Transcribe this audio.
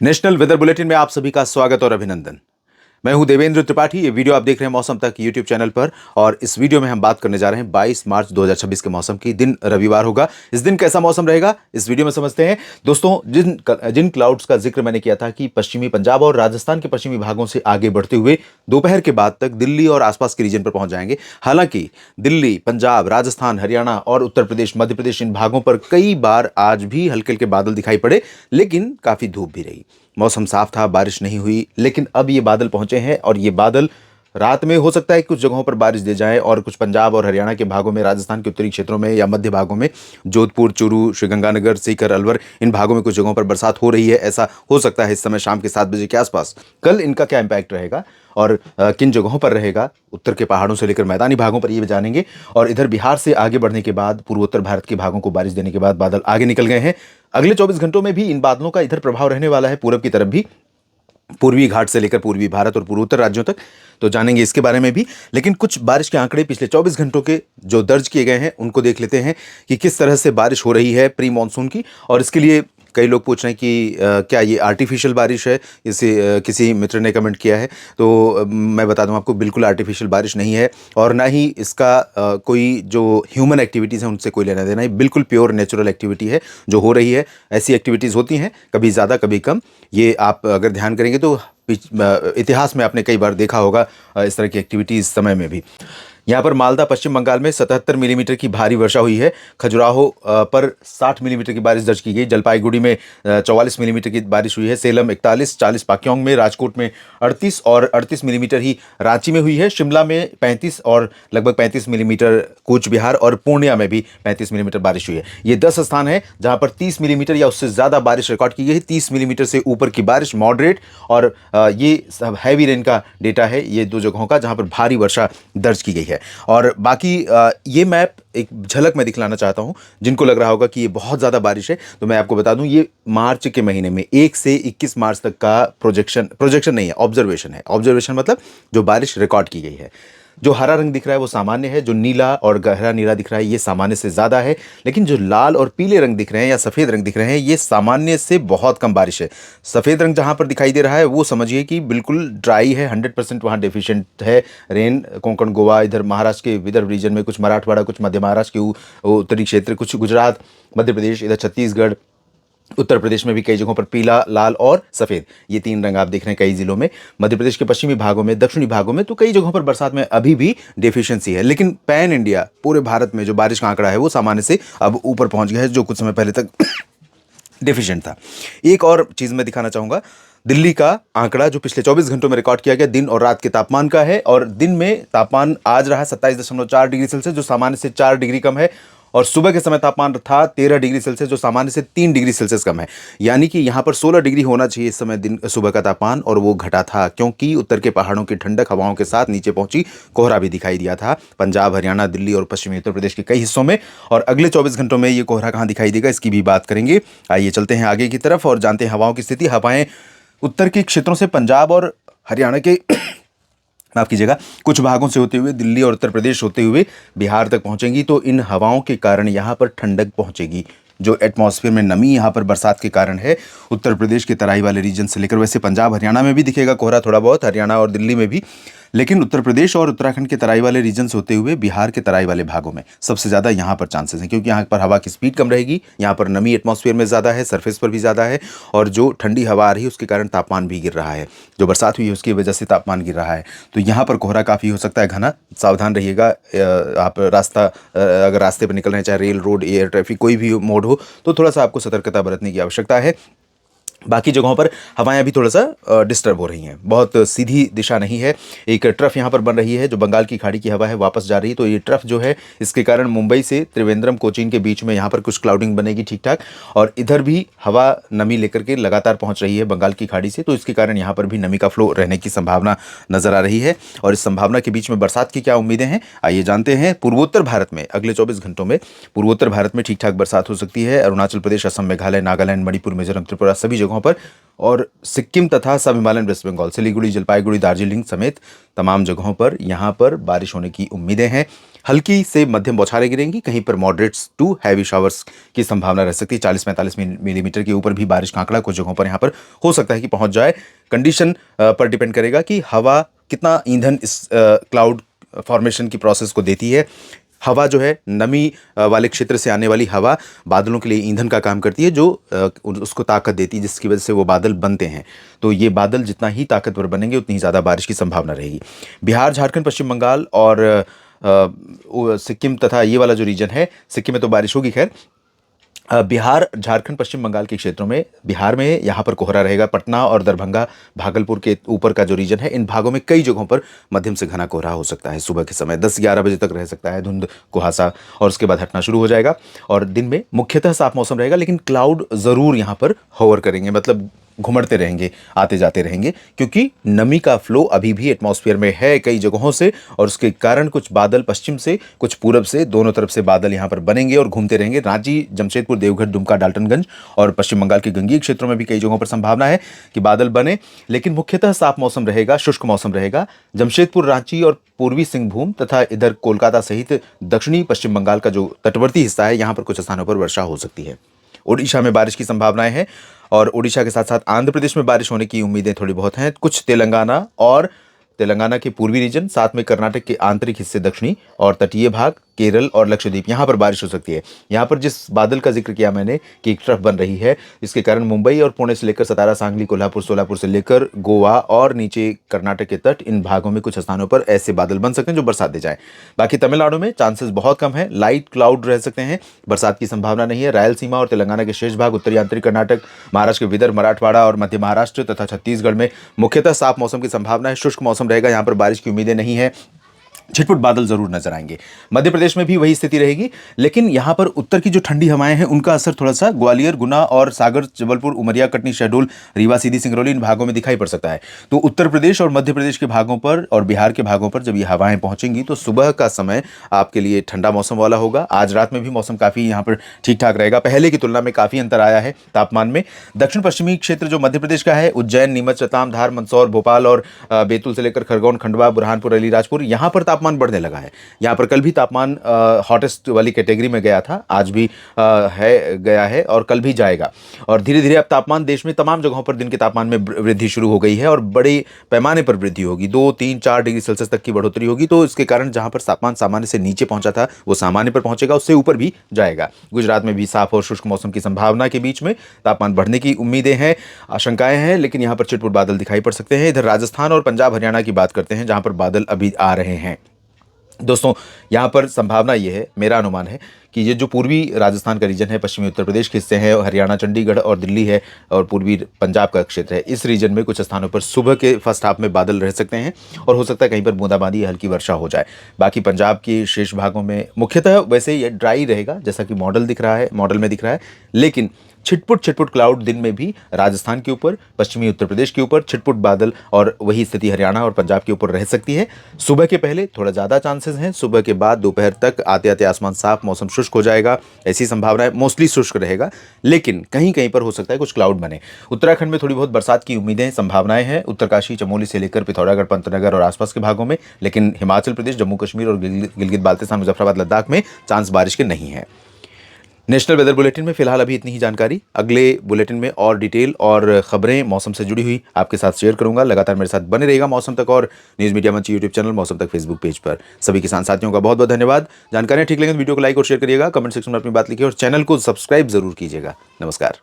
National weather bulletin में आप सभी का स्वागत और अभिनंदन। मैं हूं देवेंद्र त्रिपाठी। ये वीडियो आप देख रहे हैं मौसम तक यूट्यूब चैनल पर और इस वीडियो में हम बात करने जा रहे हैं 22 मार्च 2026 के मौसम की। दिन रविवार होगा। इस दिन कैसा मौसम रहेगा इस वीडियो में समझते हैं। दोस्तों, जिन क्लाउड्स का जिक्र मैंने किया था कि पश्चिमी पंजाब और राजस्थान के पश्चिमी भागों से आगे बढ़ते हुए दोपहर के बाद तक दिल्ली और आसपास के रीजन पर पहुंच जाएंगे। हालांकि दिल्ली, पंजाब, राजस्थान, हरियाणा और उत्तर प्रदेश, मध्य प्रदेश, इन भागों पर कई बार आज भी हल्के हल्के बादल दिखाई पड़े, लेकिन काफी धूप भी रही। मौसम साफ था, बारिश नहीं हुई, लेकिन अब ये बादल पहुंचे हैं और ये बादल रात में हो सकता है कुछ जगहों पर बारिश दे जाए और कुछ पंजाब और हरियाणा के भागों में, राजस्थान के उत्तरी क्षेत्रों में या मध्य भागों में, जोधपुर, चूरू, श्रीगंगानगर, सीकर, अलवर, इन भागों में कुछ जगहों पर बरसात हो रही है। ऐसा हो सकता है इस समय शाम के 7 बजे के आसपास। कल इनका क्या इम्पैक्ट रहेगा और किन जगहों पर रहेगा, उत्तर के पहाड़ों से लेकर मैदानी भागों पर ये जानेंगे। और इधर बिहार से आगे बढ़ने के बाद पूर्वोत्तर भारत के भागों को बारिश देने के बाद बादल आगे निकल गए हैं। अगले 24 घंटों में भी इन बादलों का इधर प्रभाव रहने वाला है, पूरब की तरफ भी, पूर्वी घाट से लेकर पूर्वी भारत और पूर्वोत्तर राज्यों तक। तो जानेंगे इसके बारे में भी। लेकिन कुछ बारिश के आंकड़े पिछले 24 घंटों के जो दर्ज किए गए हैं उनको देख लेते हैं कि किस तरह से बारिश हो रही है प्री मानसून की। और इसके लिए कई लोग पूछ रहे हैं कि क्या ये आर्टिफिशियल बारिश है, इसे किसी मित्र ने कमेंट किया है। तो मैं बता दूं आपको, बिल्कुल आर्टिफिशियल बारिश नहीं है और ना ही इसका कोई जो ह्यूमन एक्टिविटीज़ हैं उनसे कोई लेना देना है। बिल्कुल प्योर नेचुरल एक्टिविटी है जो हो रही है। ऐसी एक्टिविटीज़ होती हैं, कभी ज़्यादा कभी कम। ये आप अगर ध्यान करेंगे तो इतिहास में आपने कई बार देखा होगा इस तरह की एक्टिविटीज़ समय में भी। यहाँ पर मालदा, पश्चिम बंगाल में 77 मिलीमीटर की भारी वर्षा हुई है। खजुराहो पर 60 मिलीमीटर की बारिश दर्ज की गई। जलपाईगुड़ी में 44 मिलीमीटर की बारिश हुई है। सेलम 41, 40 पाक्योंग में, राजकोट में 38 और 38 मिलीमीटर ही रांची में हुई है। शिमला में 35 और लगभग 35 मिलीमीटर कूच बिहार और पूर्णिया में भी 35 मिलीमीटर बारिश हुई है। ये 10 स्थान है जहाँ पर 30 मिलीमीटर या उससे ज़्यादा बारिश रिकॉर्ड की गई है। 30 मिलीमीटर से ऊपर की बारिश मॉडरेट और ये सब हैवी रेन का डेटा है, ये दो जगहों का जहाँ पर भारी वर्षा दर्ज की गई है। और बाकी ये मैप एक झलक में दिखलाना चाहता हूं। जिनको लग रहा होगा कि ये बहुत ज़्यादा बारिश है, तो मैं आपको बता दूं ये मार्च के महीने में 1 से 21 मार्च तक का प्रोजेक्शन नहीं है, ऑब्जर्वेशन है। ऑब्जर्वेशन मतलब जो बारिश रिकॉर्ड की गई है। जो हरा रंग दिख रहा है वो सामान्य है, जो नीला और गहरा नीला दिख रहा है ये सामान्य से ज़्यादा है, लेकिन जो लाल और पीले रंग दिख रहे हैं या सफ़ेद रंग दिख रहे हैं ये सामान्य से बहुत कम बारिश है। सफ़ेद रंग जहाँ पर दिखाई दे रहा है वो समझिए कि बिल्कुल ड्राई है, 100% वहाँ डेफिशिएंट है रेन। कोंकण, गोवा, इधर महाराष्ट्र के विदर्भ रीजन में, कुछ मराठवाड़ा, कुछ मध्य महाराष्ट्र के उत्तरी क्षेत्र, कुछ गुजरात, मध्य प्रदेश, इधर छत्तीसगढ़, उत्तर प्रदेश में भी कई जगहों पर पीला, लाल और सफ़ेद, ये 3 रंग आप देख रहे हैं कई जिलों में। मध्य प्रदेश के पश्चिमी भागों में, दक्षिणी भागों में तो कई जगहों पर बरसात में अभी भी डेफिशिएंसी है। लेकिन पैन इंडिया, पूरे भारत में जो बारिश का आंकड़ा है वो सामान्य से अब ऊपर पहुंच गया है, जो कुछ समय पहले तक डेफिशिएंट था। एक और चीज़ मैं दिखाना चाहूँगा, दिल्ली का आंकड़ा जो पिछले 24 घंटों में रिकॉर्ड किया गया दिन और रात के तापमान का है। और दिन में तापमान आज रहा 27.4 डिग्री सेल्सियस, जो सामान्य से 4 डिग्री कम है। और सुबह के समय तापमान था 13 डिग्री सेल्सियस, जो सामान्य से 3 डिग्री सेल्सियस कम है। यानी कि यहाँ पर 16 डिग्री होना चाहिए इस समय दिन सुबह का तापमान, और वो घटा था क्योंकि उत्तर के पहाड़ों की ठंडक हवाओं के साथ नीचे पहुंची। कोहरा भी दिखाई दिया था पंजाब, हरियाणा, दिल्ली और पश्चिमी उत्तर प्रदेश के कई हिस्सों में। और अगले 24 घंटों में ये कोहरा कहाँ दिखाई देगा इसकी भी बात करेंगे। आइए चलते हैं आगे की तरफ और जानते हैं हवाओं की स्थिति। हवाएं उत्तर के क्षेत्रों से पंजाब और हरियाणा के माफ कीजिएगा कुछ भागों से होते हुए दिल्ली और उत्तर प्रदेश होते हुए बिहार तक पहुंचेंगी। तो इन हवाओं के कारण यहाँ पर ठंडक पहुंचेगी। जो एटमॉस्फेयर में नमी यहाँ पर बरसात के कारण है, उत्तर प्रदेश के तराई वाले रीजन से लेकर, वैसे पंजाब हरियाणा में भी दिखेगा कोहरा थोड़ा बहुत, हरियाणा और दिल्ली में भी, लेकिन उत्तर प्रदेश और उत्तराखंड के तराई वाले रीजन से होते हुए बिहार के तराई वाले भागों में सबसे ज़्यादा यहाँ पर चांसेस हैं, क्योंकि यहाँ पर हवा की स्पीड कम रहेगी, यहाँ पर नमी एटमॉस्फेयर में ज़्यादा है, सरफेस पर भी ज़्यादा है, और जो ठंडी हवा आ रही है उसके कारण तापमान भी गिर रहा है। जो बरसात हुई है उसकी वजह से तापमान गिर रहा है। तो यहाँ पर कोहरा काफ़ी हो सकता है घना। सावधान रहिएगा। आप अगर रास्ते पर निकल रहे हैं, चाहे रेल, रोड, एयर ट्रैफिक कोई भी मोड हो, तो थोड़ा सा आपको सतर्कता बरतने की आवश्यकता है। बाकी जगहों पर हवाएं अभी थोड़ा सा डिस्टर्ब हो रही हैं, बहुत सीधी दिशा नहीं है। एक ट्रफ यहाँ पर बन रही है, जो बंगाल की खाड़ी की हवा है वापस जा रही है। तो ये ट्रफ जो है इसके कारण मुंबई से त्रिवेंद्रम, कोचीन के बीच में यहाँ पर कुछ क्लाउडिंग बनेगी ठीक ठाक, और इधर भी हवा नमी लेकर के लगातार पहुँच रही है बंगाल की खाड़ी से। तो इसके कारण यहाँ पर भी नमी का फ्लो रहने की संभावना नजर आ रही है। और इस संभावना के बीच में बरसात की क्या उम्मीदें हैं, आइए जानते हैं। पूर्वोत्तर भारत में अगले 24 घंटों में पूर्वोत्तर भारत में ठीक ठाक बरसात हो सकती है। अरुणाचल प्रदेश, असम, मेघालय, नागालैंड, मणिपुर, मिजोरम, त्रिपुरा, सभी जगहों जगहों पर, और सिक्किम तथा सब हिमालयन वेस्ट बंगाल, सिलीगुड़ी, जलपाईगुड़ी, दार्जिलिंग समेत तमाम जगहों पर यहाँ पर बारिश होने की उम्मीदें हैं। हल्की से मध्यम बौछारें गिरेंगी, कहीं पर मॉडरेट्स टू हैवी शावर्स की संभावना रह सकती है। 40-45 मिलीमीटर के ऊपर भी बारिश का आंकड़ा कुछ जगहों पर यहाँ पर हो सकता है कि पहुंच जाए। कंडीशन पर डिपेंड करेगा कि हवा कितना ईंधन इस क्लाउड फॉर्मेशन की प्रोसेस को देती है। हवा जो है, नमी वाले क्षेत्र से आने वाली हवा बादलों के लिए ईंधन का काम करती है, जो उसको ताकत देती है, जिसकी वजह से वो बादल बनते हैं। तो ये बादल जितना ही ताकतवर बनेंगे उतनी ही ज़्यादा बारिश की संभावना रहेगी। बिहार, झारखंड, पश्चिम बंगाल और सिक्किम तथा ये वाला जो रीजन है, सिक्किम में तो बारिश होगी खैर। बिहार, झारखंड, पश्चिम बंगाल के क्षेत्रों में, बिहार में यहाँ पर कोहरा रहेगा। पटना और दरभंगा, भागलपुर के ऊपर का जो रीजन है, इन भागों में कई जगहों पर मध्यम से घना कोहरा हो सकता है। सुबह के समय 10-11 बजे तक रह सकता है धुंध कुहासा, और उसके बाद हटना शुरू हो जाएगा। और दिन में मुख्यतः साफ मौसम रहेगा, लेकिन क्लाउड ज़रूर यहाँ पर होवर करेंगे, मतलब घुमड़ते रहेंगे, आते जाते रहेंगे, क्योंकि नमी का फ्लो अभी भी एटमॉस्फेयर में है कई जगहों से, और उसके कारण कुछ बादल पश्चिम से, कुछ पूरब से, दोनों तरफ से बादल यहाँ पर बनेंगे और घूमते रहेंगे। रांची, जमशेदपुर, देवघर, दुमका, डाल्टनगंज और पश्चिम बंगाल के गंगीय क्षेत्रों में भी कई जगहों पर संभावना है कि बादल बने, लेकिन मुख्यतः साफ मौसम रहेगा, शुष्क मौसम रहेगा। जमशेदपुर, रांची और पूर्वी सिंहभूम तथा इधर कोलकाता सहित दक्षिणी पश्चिम बंगाल का जो तटवर्ती हिस्सा है, यहाँ पर कुछ स्थानों पर वर्षा हो सकती है। ओडिशा में बारिश की संभावनाएं हैं, और ओडिशा के साथ साथ आंध्र प्रदेश में बारिश होने की उम्मीदें थोड़ी बहुत हैं। कुछ तेलंगाना और तेलंगाना के पूर्वी रीजन, साथ में कर्नाटक के आंतरिक हिस्से, दक्षिणी और तटीय भाग, केरल और लक्षद्वीप, यहाँ पर बारिश हो सकती है। यहाँ पर जिस बादल का जिक्र किया मैंने कि एक ट्रफ बन रही है, इसके कारण मुंबई और पुणे से लेकर सतारा, सांगली, कोल्हापुर, सोलापुर से लेकर गोवा और नीचे कर्नाटक के तट, इन भागों में कुछ स्थानों पर ऐसे बादल बन सकते हैं जो बरसात दे जाए। बाकी तमिलनाडु में चांसेस बहुत कम है, लाइट क्लाउड रह सकते हैं, बरसात की संभावना नहीं है। रायलसीमा और तेलंगाना के शेष भाग, उत्तरी आंतरिक कर्नाटक, महाराष्ट्र के विदर्भ, मराठवाड़ा और मध्य महाराष्ट्र तथा छत्तीसगढ़ में मुख्यतः साफ मौसम की संभावना है। शुष्क मौसम रहेगा, यहाँ पर बारिश की उम्मीदें नहीं है, छिटपुट बादल जरूर नजर आएंगे। मध्य प्रदेश में भी वही स्थिति रहेगी, लेकिन यहां पर उत्तर की जो ठंडी हवाएं हैं उनका असर थोड़ा सा ग्वालियर, गुना और सागर, जबलपुर, उमरिया, कटनी, शहडोल, रीवा, सीधी, सिंगरौली, इन भागों में दिखाई पड़ सकता है। तो उत्तर प्रदेश और मध्य प्रदेश के भागों पर और बिहार के भागों पर जब ये हवाएं पहुंचेंगी तो सुबह का समय आपके लिए ठंडा मौसम वाला होगा। आज रात में भी मौसम काफी यहाँ पर ठीक ठाक रहेगा, पहले की तुलना में काफी अंतर आया है तापमान में। दक्षिण पश्चिमी क्षेत्र जो मध्य प्रदेश का है, उज्जैन, नीमच, रतलाम, धार, मंदसौर, भोपाल और बैतूल से लेकर खरगोन, खंडवा, बुरहानपुर, अलीराजपुर, यहाँ पर तापमान बढ़ने लगा है। यहाँ पर कल भी तापमान हॉटेस्ट वाली कैटेगरी में गया था, आज भी गया है और कल भी जाएगा। और धीरे धीरे अब तापमान देश में तमाम जगहों पर दिन के तापमान में वृद्धि शुरू हो गई है, और बड़े पैमाने पर वृद्धि होगी, 2, 3, 4 डिग्री सेल्सियस तक की बढ़ोतरी होगी। तो इसके कारण जहाँ पर तापमान सामान्य से नीचे पहुंचा था वो सामान्य पर पहुंचेगा, उससे ऊपर भी जाएगा। गुजरात में भी साफ और शुष्क मौसम की संभावना के बीच में तापमान बढ़ने की उम्मीदें हैं, आशंकाएं हैं, लेकिन यहाँ पर छिटपुट बादल दिखाई पड़ सकते हैं। इधर राजस्थान और पंजाब, हरियाणा की बात करते हैं, जहाँ पर बादल अभी आ रहे हैं। दोस्तों, यहाँ पर संभावना ये है, मेरा अनुमान है कि ये जो पूर्वी राजस्थान का रीजन है, पश्चिमी उत्तर प्रदेश के हिस्से हैं, हरियाणा, चंडीगढ़ और दिल्ली है, और पूर्वी पंजाब का क्षेत्र है, इस रीजन में कुछ स्थानों पर सुबह के फर्स्ट हाफ में बादल रह सकते हैं, और हो सकता है कहीं पर बूंदाबांदी या हल्की वर्षा हो जाए। बाकी पंजाब के शेष भागों में मुख्यतः वैसे ये ड्राई रहेगा, जैसा कि मॉडल में दिख रहा है, लेकिन छिटपुट क्लाउड दिन में भी राजस्थान के ऊपर, पश्चिमी उत्तर प्रदेश के ऊपर छिटपुट बादल, और वही स्थिति हरियाणा और पंजाब के ऊपर रह सकती है। सुबह के पहले थोड़ा ज़्यादा चांसेस हैं, सुबह के बाद दोपहर तक आते आते आसमान साफ, मौसम शुष्क हो जाएगा, ऐसी संभावना है। मोस्टली शुष्क रहेगा, लेकिन कहीं कहीं पर हो सकता है कुछ क्लाउड बने। उत्तराखंड में थोड़ी बहुत बरसात की उम्मीदें, संभावनाएं हैं, उत्तरकाशी, चमोली से लेकर पिथौरागढ़, पंतनगर और आसपास के भागों में, लेकिन हिमाचल प्रदेश, जम्मू कश्मीर और गिलगित बाल्टिस्तान, मुजफ्फराबाद, लद्दाख में चांस बारिश के नहीं है। नेशनल वेदर बुलेटिन में फिलहाल अभी इतनी ही जानकारी। अगले बुलेटिन में और डिटेल और खबरें मौसम से जुड़ी हुई आपके साथ शेयर करूंगा। लगातार मेरे साथ बने रहेगा मौसम तक और न्यूज़ मीडिया मंच यूट्यूब चैनल, मौसम तक फेसबुक पेज पर। सभी किसान साथियों का बहुत बहुत धन्यवाद। जानकारियां ठीक लगे तो वीडियो को लाइक और शेयर करिएगा, कमेंट सेक्शन में अपनी बात लिखिए और चैनल को सब्सक्राइब जरूर कीजिएगा। नमस्कार।